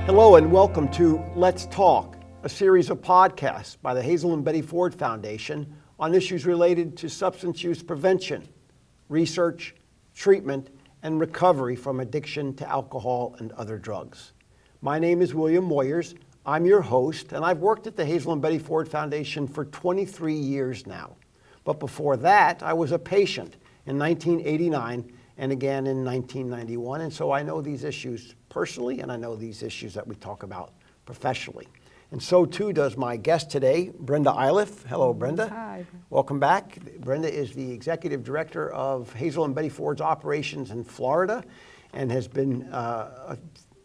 Hello and welcome to Let's Talk, a series of podcasts by the Hazel and Betty Ford Foundation on issues related to substance use prevention, research, treatment, and recovery from addiction to alcohol and other drugs. My name is William Moyers. I'm your host, and I've worked at the Hazel and Betty Ford Foundation for 23 years now. But before that, I was a patient in 1989 and again in 1991, and so I know these issues personally, and I know these issues that we talk about professionally. And so too does my guest today, Brenda Iliff. Hello, Brenda. Hi. Welcome back. Brenda is the Executive Director of Hazel and Betty Ford's operations in Florida and has been an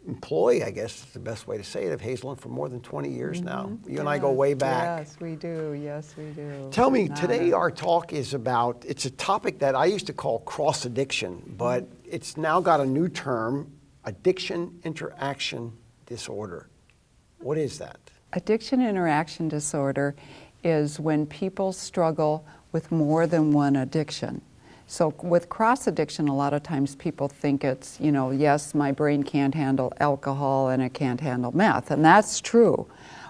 employee, I guess is the best way to say it, of Hazel for more than 20 years now. You and I go way back. Yes, we do. Yes, we do. Tell me, today our talk is about, it's a topic that I used to call cross-addiction, but it's now got a new term, addiction interaction disorder. What is that? Addiction interaction disorder is when people struggle with more than one addiction. So with cross-addiction, a lot of times people think it's, yes, my brain can't handle alcohol and it can't handle meth, and that's true.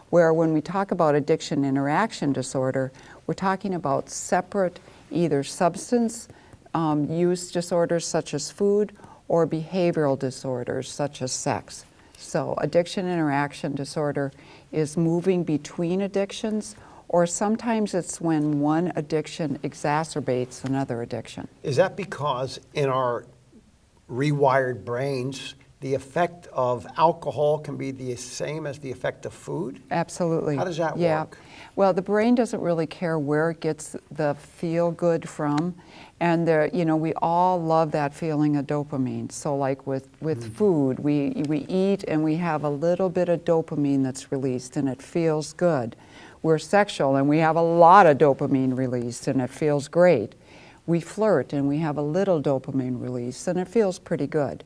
Where when we talk about addiction interaction disorder, we're talking about separate either substance use disorders such as food or behavioral disorders such as sex. So addiction interaction disorder is moving between addictions, or sometimes it's when one addiction exacerbates another addiction. Is that because in our rewired brains, the effect of alcohol can be the same as the effect of food? Absolutely. How does that Yeah. work? Well, the brain doesn't really care where it gets the feel good from. And we all love that feeling of dopamine. So like with food, we eat and we have a little bit of dopamine that's released and it feels good. We're sexual and we have a lot of dopamine released and it feels great. We flirt and we have a little dopamine released and it feels pretty good.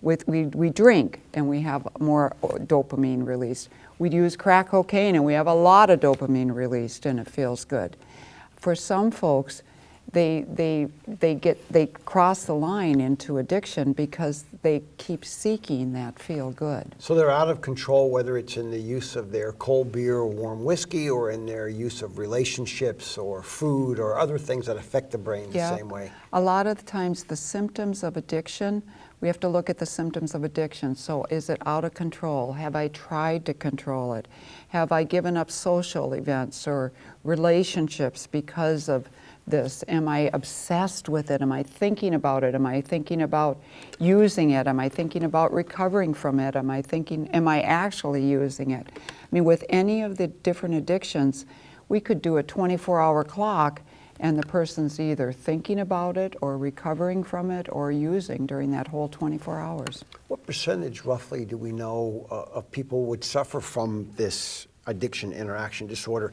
We drink and we have more dopamine released. We use crack cocaine and we have a lot of dopamine released and it feels good. For some folks, they cross the line into addiction because they keep seeking that feel good. So they're out of control, whether it's in the use of their cold beer or warm whiskey, or in their use of relationships or food or other things that affect the brain the same way. A lot of the times the symptoms of addiction, we have to look at the symptoms of addiction. So is it out of control? Have I tried to control it? Have I given up social events or relationships because of this? Am I obsessed with it? Am I thinking about it? Am I thinking about using it? Am I thinking about recovering from it? Am I actually using it? I mean, with any of the different addictions, we could do a 24-hour clock and the person's either thinking about it or recovering from it or using during that whole 24 hours. What percentage, roughly, do we know of people would suffer from this addiction interaction disorder?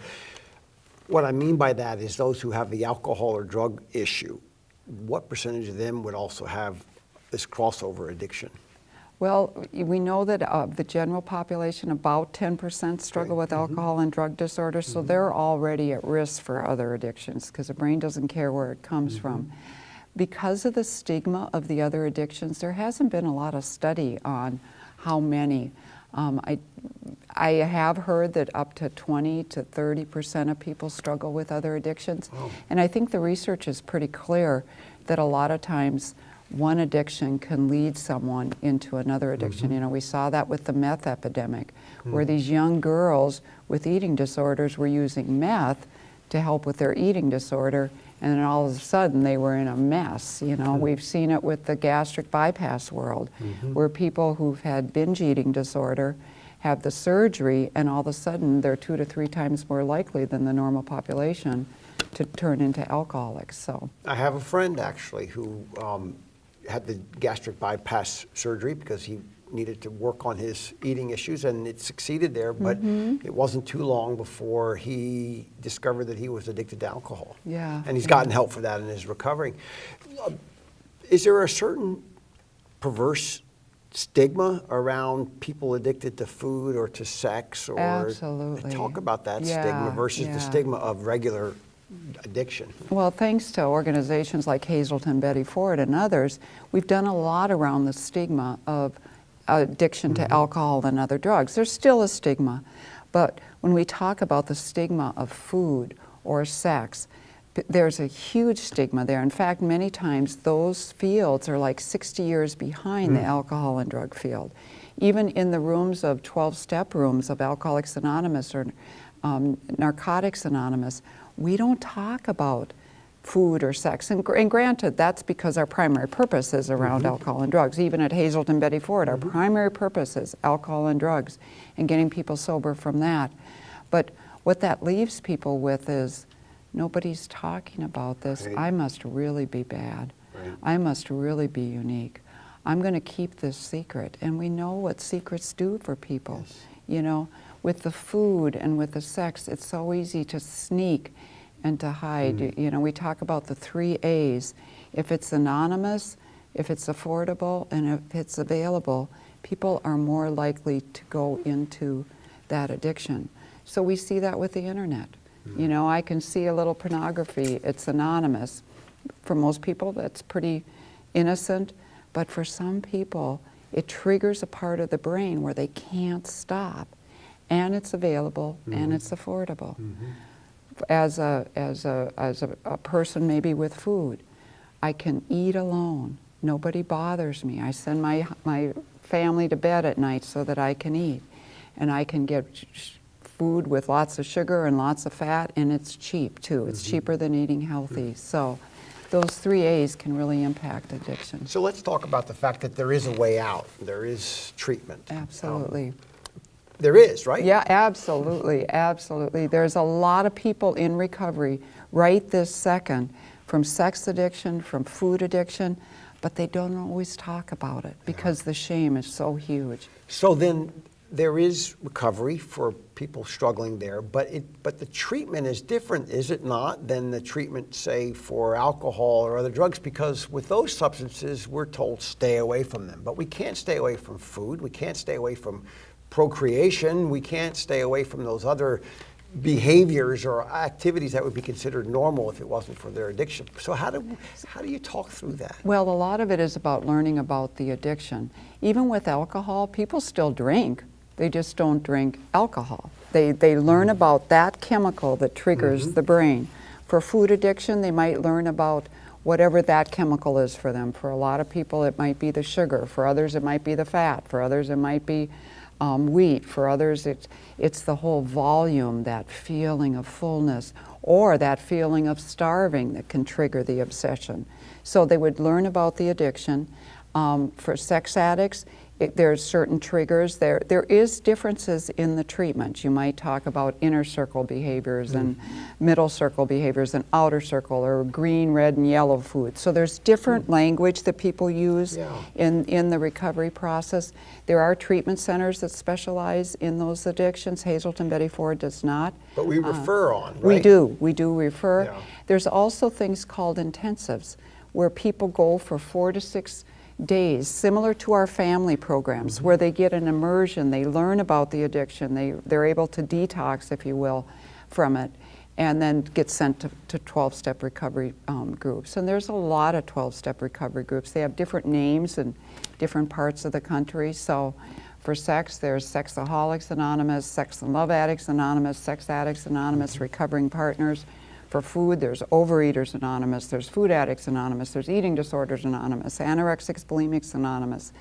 What I mean by that is those who have the alcohol or drug issue. What percentage of them would also have this crossover addiction? Well, we know that the general population, about 10% struggle with alcohol and drug disorders, so they're already at risk for other addictions because the brain doesn't care where it comes from. Because of the stigma of the other addictions, there hasn't been a lot of study on how many. I have heard that up to 20 to 30% of people struggle with other addictions. Oh. And I think the research is pretty clear that a lot of times one addiction can lead someone into another addiction. We saw that with the meth epidemic, where these young girls with eating disorders were using meth to help with their eating disorder, and then all of a sudden they were in a mess. We've seen it with the gastric bypass world, where people who've had binge eating disorder have the surgery, and all of a sudden they're 2 to 3 times more likely than the normal population to turn into alcoholics. So I have a friend actually who had the gastric bypass surgery because he needed to work on his eating issues, and it succeeded there, but it wasn't too long before he discovered that he was addicted to alcohol. Yeah. And he's gotten help for that in his recovering. Is there a certain perverse stigma around people addicted to food or to sex? Or Absolutely. Talk about that stigma versus the stigma of regular addiction. Well, thanks to organizations like Hazelton, Betty Ford, and others, we've done a lot around the stigma of addiction to alcohol and other drugs. There's still a stigma, but when we talk about the stigma of food or sex, there's a huge stigma there. In fact, many times those fields are like 60 years behind the alcohol and drug field. Even in the rooms of 12-step rooms of Alcoholics Anonymous or Narcotics Anonymous, we don't talk about food or sex. And granted, that's because our primary purpose is around alcohol and drugs. Even at Hazelton Betty Ford, our primary purpose is alcohol and drugs and getting people sober from that. But what that leaves people with is, nobody's talking about this. Right. I must really be bad. Right. I must really be unique. I'm going to keep this secret. And we know what secrets do for people. Yes. You know, with the food and with the sex, it's so easy to sneak and to hide. You know, we talk about the 3 A's. If it's anonymous, if it's affordable, and if it's available, people are more likely to go into that addiction. So we see that with the internet. You know, I can see a little pornography, it's anonymous. For most people, that's pretty innocent, but for some people, it triggers a part of the brain where they can't stop, and it's available, and it's affordable. As a person maybe with food, I can eat alone. Nobody bothers me. I send my family to bed at night so that I can eat, and I can get food with lots of sugar and lots of fat, and it's cheap too. It's cheaper than eating healthy. So those 3 A's can really impact addiction. So let's talk about the fact that there is a way out. There is treatment. Absolutely. There is, right? Yeah, absolutely, absolutely. There's a lot of people in recovery right this second from sex addiction, from food addiction, but they don't always talk about it because the shame is so huge. So then there is recovery for people struggling there, but the treatment is different, is it not, than the treatment, say, for alcohol or other drugs? Because with those substances, we're told stay away from them. But we can't stay away from food. We can't stay away from procreation. We can't stay away from those other behaviors or activities that would be considered normal if it wasn't for their addiction. So how do you talk through that? Well, a lot of it is about learning about the addiction. Even with alcohol, people still drink. They just don't drink alcohol. They learn about that chemical that triggers the brain. For food addiction, they might learn about whatever that chemical is for them. For a lot of people, it might be the sugar. For others, it might be the fat. For others, it might be wheat. For others, it's the whole volume, that feeling of fullness, or that feeling of starving that can trigger the obsession. So they would learn about the addiction. For sex addicts, there's certain triggers. There is differences in the treatment. You might talk about inner circle behaviors and middle circle behaviors and outer circle, or green, red, and yellow food. So there's different language that people use in the recovery process. There are treatment centers that specialize in those addictions. Hazelton Betty Ford does not. But we refer on, right? We do refer. Yeah. There's also things called intensives, where people go for 4 to 6 days, similar to our family programs, where they get an immersion, they learn about the addiction, they're able to detox, if you will, from it, and then get sent to 12-step recovery groups. And there's a lot of 12-step recovery groups. They have different names in different parts of the country. So for sex, there's Sexaholics Anonymous, Sex and Love Addicts Anonymous, Sex Addicts Anonymous, Recovering Partners. For food, there's Overeaters Anonymous, there's Food Addicts Anonymous, there's Eating Disorders Anonymous, Anorexics, Bulimics Anonymous.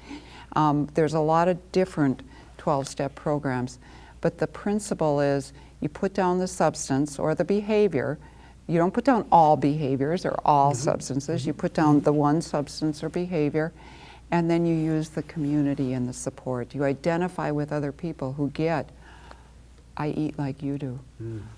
There's a lot of different 12-step programs, but the principle is you put down the substance or the behavior. You don't put down all behaviors or all substances. You put down the one substance or behavior, and then you use the community and the support. You identify with other people who get, I eat like you do.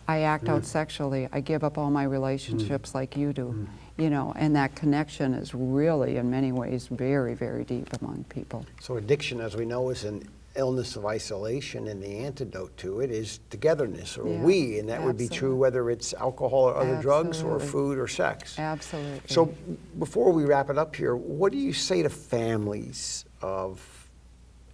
I act out sexually. I give up all my relationships like you do. You know, and that connection is really, in many ways, very, very deep among people. So addiction, as we know, is an illness of isolation, and the antidote to it is togetherness, or we, and that would be true whether it's alcohol or other drugs, or food or sex. Absolutely. So before we wrap it up here, what do you say to families of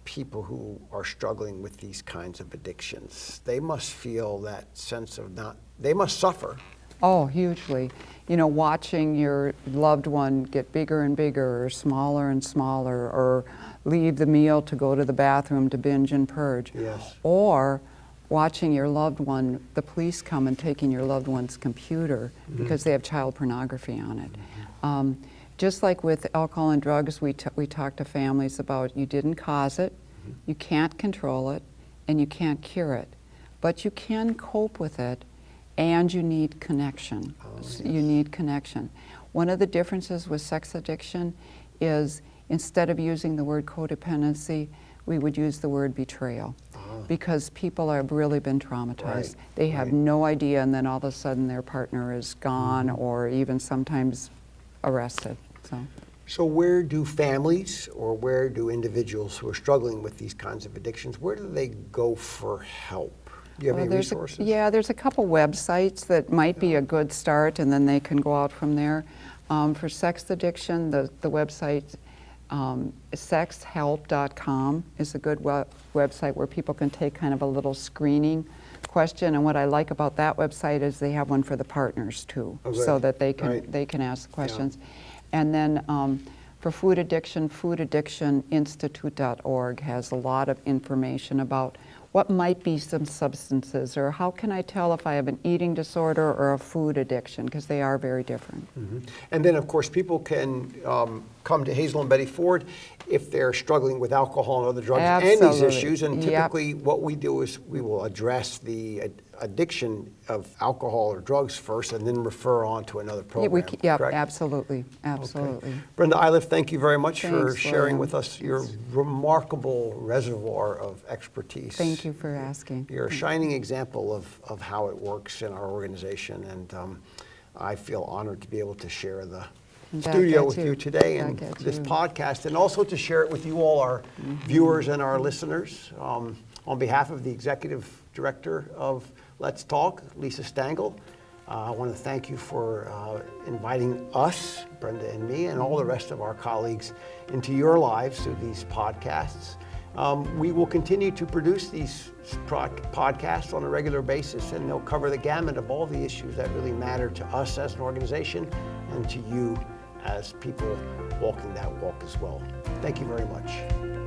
people who are struggling with these kinds of addictions? They must feel that sense of they must suffer. Oh, hugely. You know, watching your loved one get bigger and bigger, or smaller and smaller, or leave the meal to go to the bathroom to binge and purge. Yes. Or watching your loved one, the police come and taking your loved one's computer because they have child pornography on it. Just like with alcohol and drugs, we talk to families about you didn't cause it, you can't control it, and you can't cure it. But you can cope with it, and you need connection. You need connection. One of the differences with sex addiction is instead of using the word codependency, we would use the word betrayal. Because people have really been traumatized. Right. They have no idea, and then all of a sudden their partner is gone or even sometimes arrested. So where do families or where do individuals who are struggling with these kinds of addictions, where do they go for help? Do you have any resources? There's a couple websites that might be a good start, and then they can go out from there. For sex addiction, the website sexhelp.com is a good website where people can take kind of a little screening question. And what I like about that website is they have one for the partners too, so that they can ask questions. And then for food addiction, foodaddictioninstitute.org has a lot of information about what might be some substances, or how can I tell if I have an eating disorder or a food addiction, because they are very different. And then, of course, people can come to Hazel and Betty Ford if they're struggling with alcohol and other drugs and these issues. And typically what we do is we will address the addiction of alcohol or drugs first and then refer on to another program. Correct? Absolutely. Okay. Brenda Iliff, thank you very much for sharing with us your remarkable reservoir of expertise. Thank you for asking. You're a shining example of how it works in our organization, and I feel honored to be able to share the studio with you today and this podcast, and also to share it with you all, our viewers and our listeners. On behalf of the Executive Director of Let's Talk, Lisa Stangl, I want to thank you for inviting us, Brenda and me, and all the rest of our colleagues into your lives through these podcasts. We will continue to produce these podcasts on a regular basis, and they'll cover the gamut of all the issues that really matter to us as an organization and to you as people walking that walk as well. Thank you very much.